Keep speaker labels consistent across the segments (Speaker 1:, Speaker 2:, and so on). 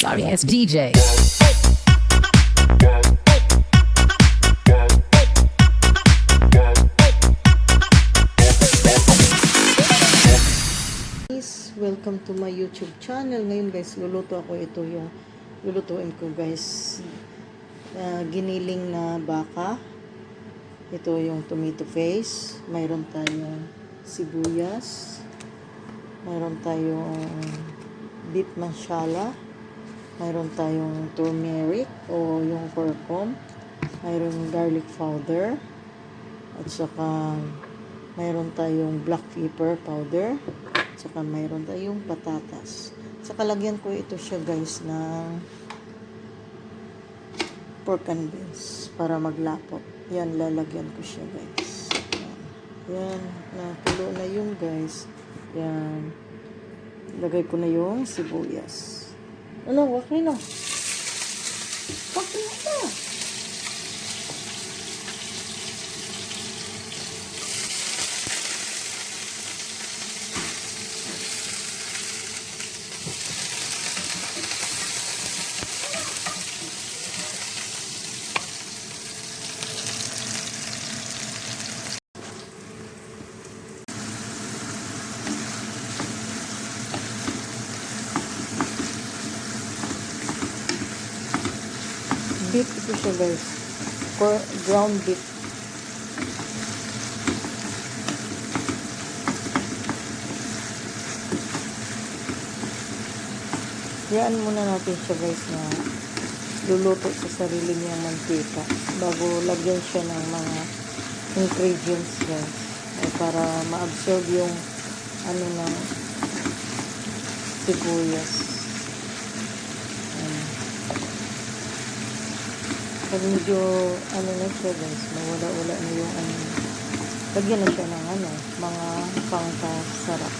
Speaker 1: Sorry ass DJ.
Speaker 2: Welcome to my YouTube channel. Ngayon guys, luluto ako. Ito yung lulutuin ko guys. Giniling na baka. Ito yung tomato paste. Mayroon tayong sibuyas. Mayroon tayong beef masala. Mayroon tayong turmeric o yung curcum. Mayroon garlic powder. At saka mayroon tayong black pepper powder. Saka mayroon tayong patatas. Saka lagyan ko ito siya guys ng pork and beans para maglapot. Yan, lalagyan ko siya guys. Yan, nakulo na yung guys. Yan. Lagay ko na yung sibuyas. Ano, wakay na. Wakay na. Beef ito siya guys. Ground beef. Yan muna natin siya guys na luluto sa sarili niyang mantika bago lagyan siya ng mga ingredients guys. Para ma-absorb yung ano ng sibuyas. Pag medyo ano na siya guys, mawala-wala na yung ano, lagyan na siya ng ano, mga pangkasarap.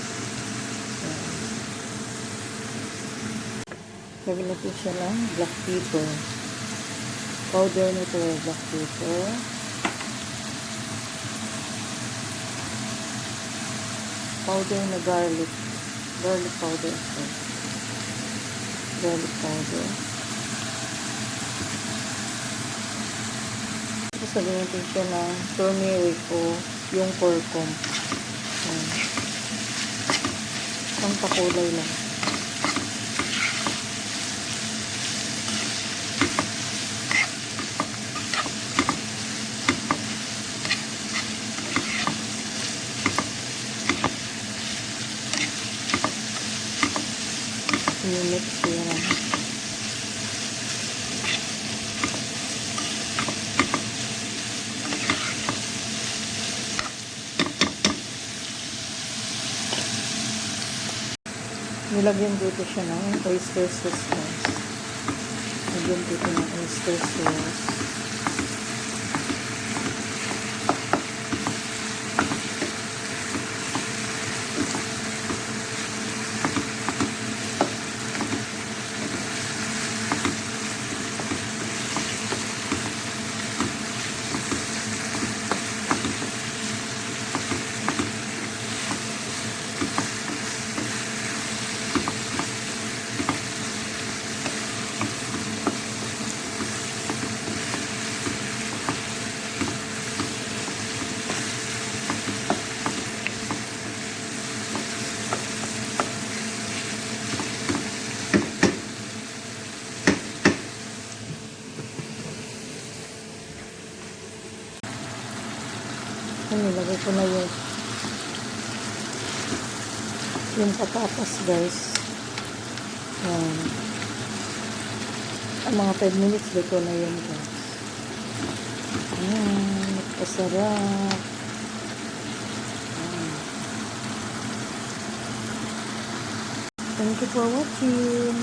Speaker 2: Lagyan natin siya ng black pepper. Powder nito yung black pepper. Powder na garlic. Garlic powder. Garlic powder. Tapos lagyan natin siya ng turmeric o yung curcum. Ang pakulay lang. I-mix yan. Nilagyan ko ito siya ng oyster sauce guys. Nilagyan ko ito ng oyster sauce. Nilagay ko na yung patatas guys. Ang mga 5 minutes dito na yun guys. Napasarap. Thank you for watching.